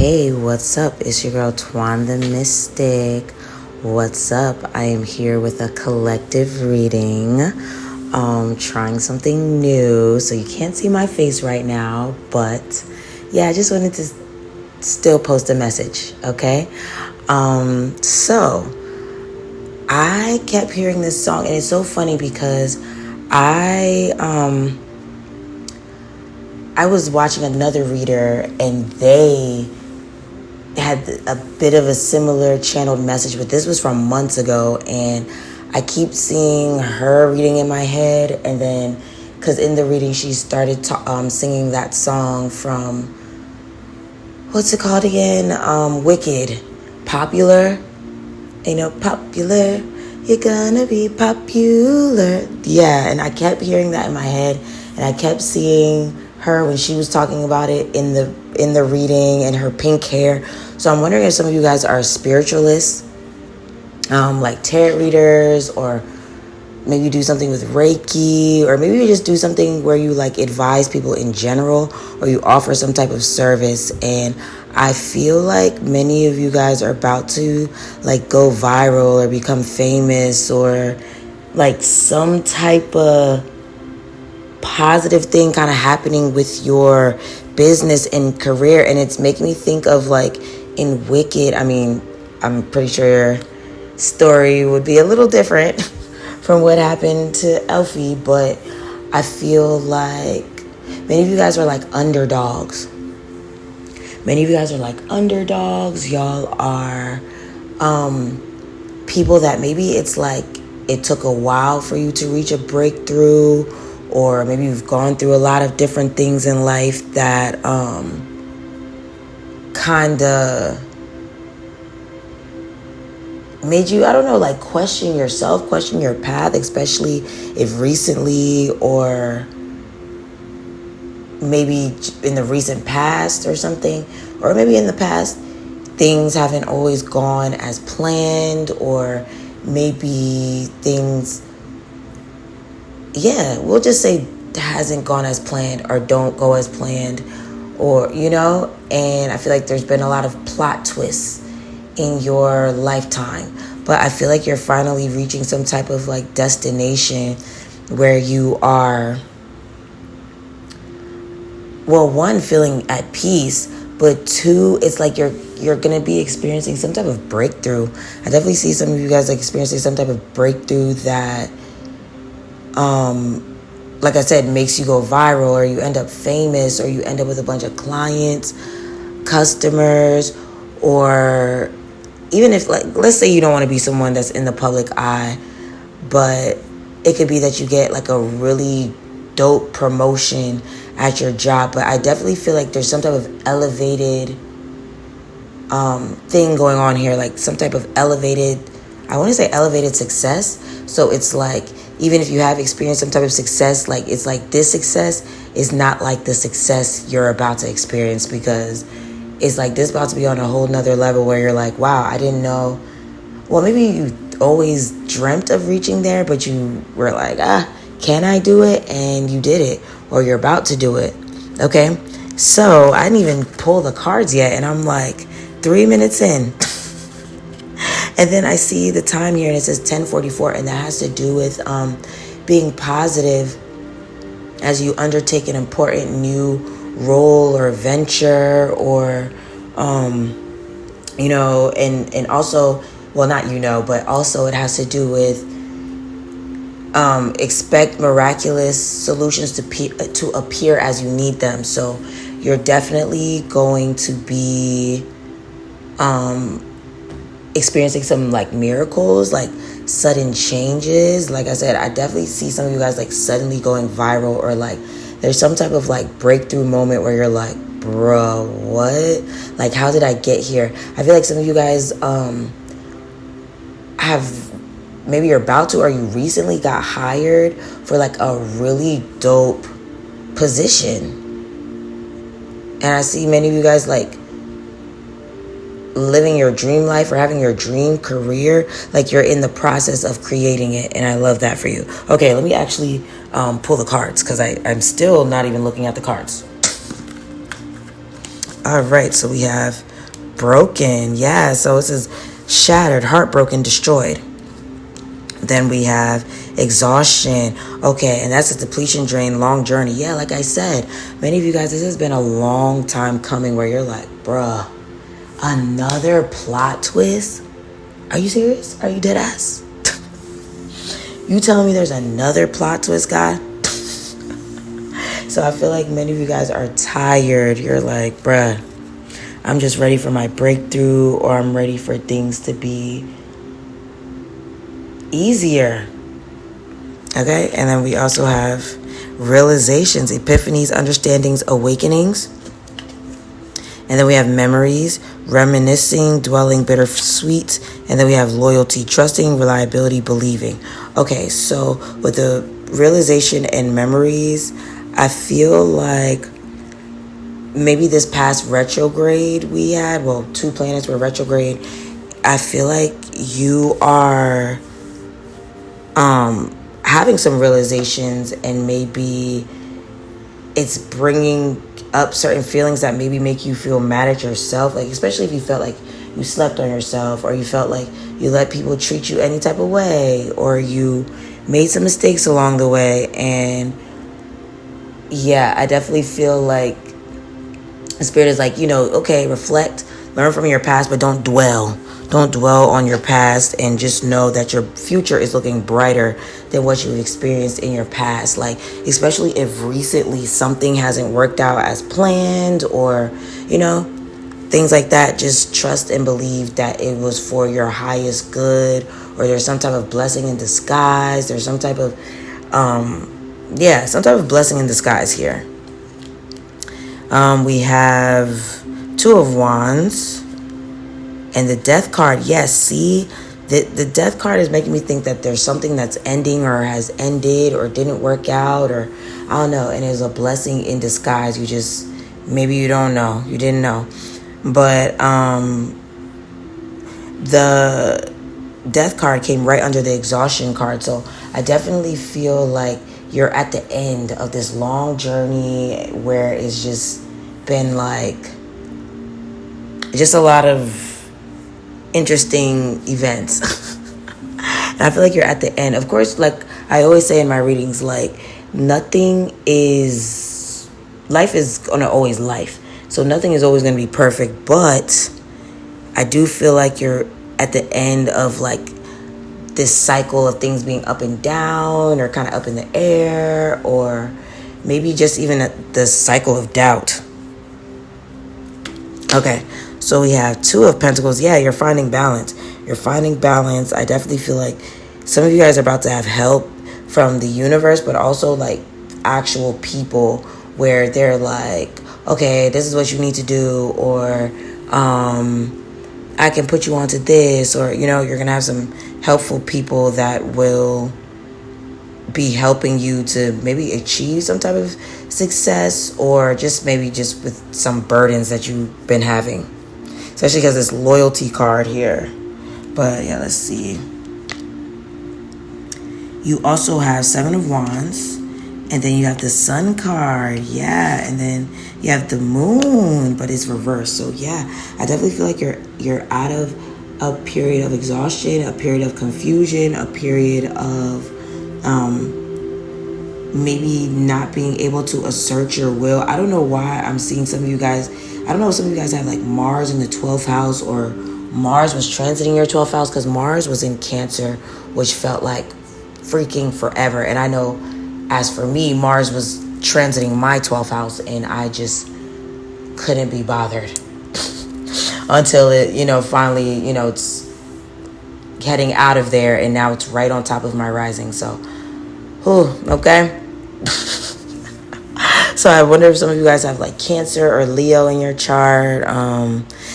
Hey, what's up? It's your girl Twan the Mystic. What's up? I am here with a collective reading, trying something new. So you can't see my face right now, but yeah, I just wanted to still post a message, okay? So I kept hearing this song, and it's so funny because I was watching another reader, and they had a bit of a similar channeled message, but this was from months ago, and I keep seeing her reading in my head, and then because in the reading she started singing that song from, what's it called again? Wicked. Popular. Popular, you're gonna be popular. Yeah, and I kept hearing that in my head, and I kept seeing her when she was talking about it in the reading, and her pink hair. So I'm wondering if some of you guys are spiritualists, like tarot readers, or maybe you do something with Reiki, or maybe you just do something where you like advise people in general, or you offer some type of service. And I feel like many of you guys are about to like go viral or become famous, or like some type of positive thing kind of happening with your business and career. And it's making me think of like in Wicked. I mean, I'm pretty sure your story would be a little different from what happened to Elfie, but I feel like many of you guys are like underdogs. Y'all are people that maybe it's like it took a while for you to reach a breakthrough, or maybe you've gone through a lot of different things in life that kind of made you, I don't know, like question yourself, question your path, especially if recently, or maybe in the recent past or something, or maybe in the past things haven't always gone as planned, or maybe things, we'll just say hasn't gone as planned or don't go as planned, or, and I feel like there's been a lot of plot twists in your lifetime, but I feel like you're finally reaching some type of like destination where you are, well, one, feeling at peace, but two, it's like you're gonna be experiencing some type of breakthrough. I definitely see some of you guys like experiencing some type of breakthrough that like I said, makes you go viral, or you end up famous, or you end up with a bunch of clients, customers, or even if, like, let's say you don't want to be someone that's in the public eye, but it could be that you get like a really dope promotion at your job. But I definitely feel like there's some type of elevated thing going on here, like some type of elevated success. So it's like, even if you have experienced some type of success, like it's like this success is not like the success you're about to experience, because it's like this about to be on a whole nother level where you're like, wow, I didn't know. Well, maybe you always dreamt of reaching there, but you were like, can I do it? And you did it, or you're about to do it. Okay. So I didn't even pull the cards yet, and I'm like 3 minutes in. And then I see the time here, and it says 10:44, and that has to do with being positive as you undertake an important new role or venture, or and also, well, not but also it has to do with expect miraculous solutions to appear as you need them. So you're definitely going to be experiencing some like miracles, like sudden changes. Like I said, I definitely see some of you guys like suddenly going viral, or like there's some type of like breakthrough moment where you're like, bro, what? Like, how did I get here? I feel like some of you guys have, maybe you're about to, or you recently got hired for like a really dope position. And I see many of you guys like living your dream life or having your dream career, like you're in the process of creating it, and I love that for you. Okay, let me actually pull the cards, because I'm still not even looking at the cards. All right, so we have broken. Yeah, so it says shattered, heartbroken, destroyed. Then we have exhaustion. Okay, and that's a depletion, drain, long journey. Yeah, like I said, many of you guys, this has been a long time coming where you're like, bruh, another plot twist? Are you serious? Are you dead ass? You telling me there's another plot twist, God? So I feel like many of you guys are tired. You're like, bruh, I'm just ready for my breakthrough, or I'm ready for things to be easier. Okay, and then we also have realizations, epiphanies, understandings, awakenings. And then we have memories, reminiscing, dwelling, bittersweet. And then we have loyalty, trusting, reliability, believing. Okay, so with the realization and memories, I feel like maybe this past retrograde we had, well, 2 planets were retrograde. I feel like you are having some realizations, and maybe it's bringing up certain feelings that maybe make you feel mad at yourself, like especially if you felt like you slept on yourself, or you felt like you let people treat you any type of way, or you made some mistakes along the way. And yeah, I definitely feel like the spirit is like, okay, reflect, learn from your past, but don't dwell on your past, and just know that your future is looking brighter than what you've experienced in your past. Like, especially if recently something hasn't worked out as planned, or, things like that, just trust and believe that it was for your highest good, or there's some type of blessing in disguise. There's some type of, some type of blessing in disguise here. We have 2 of Wands. And the Death card, yes, see, the Death card is making me think that there's something that's ending, or has ended, or didn't work out, or I don't know. And it's a blessing in disguise. Maybe you don't know, you didn't know. But the Death card came right under the exhaustion card. So I definitely feel like you're at the end of this long journey where it's just been like, just a lot of interesting events. And I feel like you're at the end. Of course, like I always say in my readings, like life is gonna always life. So nothing is always gonna be perfect, but I do feel like you're at the end of like this cycle of things being up and down, or kind of up in the air, or maybe just even the cycle of doubt. Okay. So we have 2 of Pentacles. Yeah, you're finding balance. I definitely feel like some of you guys are about to have help from the universe, but also like actual people where they're like, okay, this is what you need to do, or I can put you onto this, or, you're going to have some helpful people that will be helping you to maybe achieve some type of success, or just maybe just with some burdens that you've been having. Especially because this loyalty card here. But yeah, let's see. You also have 7 of Wands. And then you have the Sun card. Yeah. And then you have the Moon, but it's reversed. So yeah, I definitely feel like you're out of a period of exhaustion, a period of confusion, a period of maybe not being able to assert your will. I don't know why I'm seeing some of you guys. I don't know if some of you guys have like Mars in the 12th house, or Mars was transiting your 12th house, because Mars was in Cancer, which felt like freaking forever. And I know, as for me, Mars was transiting my 12th house, and I just couldn't be bothered until it, finally, it's heading out of there, and now it's right on top of my rising. So, okay. So I wonder if some of you guys have like Cancer or Leo in your chart.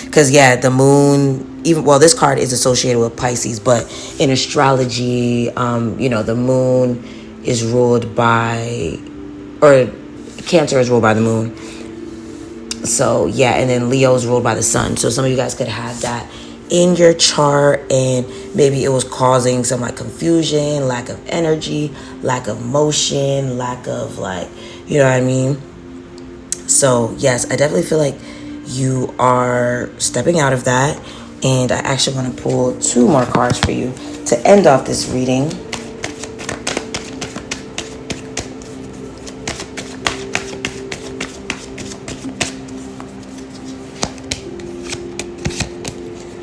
Because yeah, the Moon, this card is associated with Pisces, but in astrology, the Moon is ruled by, or Cancer is ruled by the Moon. So yeah, and then Leo is ruled by the Sun. So some of you guys could have that in your chart, and maybe it was causing some like confusion, lack of energy, lack of motion, lack of like, you know what I mean? So yes, I definitely feel like you are stepping out of that. And I actually want to pull 2 more cards for you to end off this reading.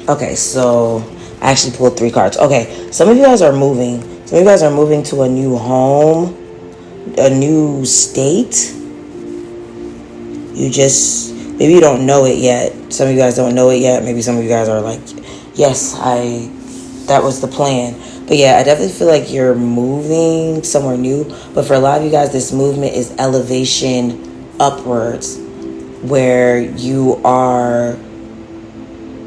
Okay, so I actually pulled 3 cards. Okay, some of you guys are moving. Some of you guys are moving to a new home, a new state. You just, maybe you don't know it yet. Some of you guys don't know it yet. Maybe some of you guys are like, yes, that was the plan. But yeah, I definitely feel like you're moving somewhere new. But for a lot of you guys, this movement is elevation upwards, where you are,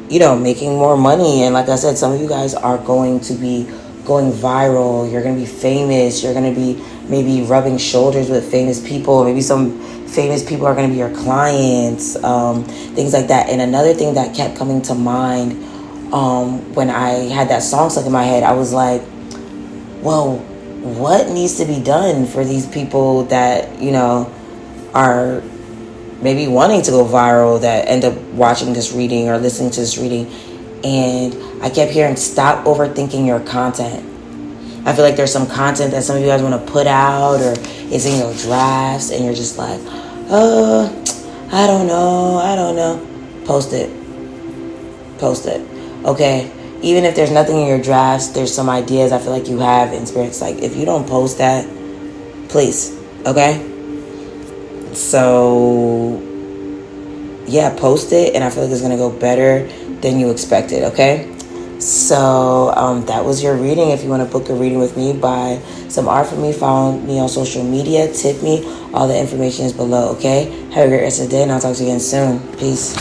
making more money. And like I said, some of you guys are going to be going viral. You're going to be famous. You're going to be maybe rubbing shoulders with famous people. Maybe some famous people are going to be your clients, things like that. And another thing that kept coming to mind when I had that song stuck in my head, I was like, well, what needs to be done for these people that, are maybe wanting to go viral, that end up watching this reading or listening to this reading? And I kept hearing, stop overthinking your content. I feel like there's some content that some of you guys want to put out, or it's in your drafts, and you're just like, I don't know. Post it. Okay? Even if there's nothing in your drafts, there's some ideas I feel like you have in spirits. Like, if you don't post that, please. Okay? So, yeah, post it, and I feel like it's going to go better than you expected, okay? So, that was your reading. If you want to book a reading with me, buy some art from me, follow me on social media, tip me. All the information is below, okay? Have a great rest of the day, and I'll talk to you again soon. Peace.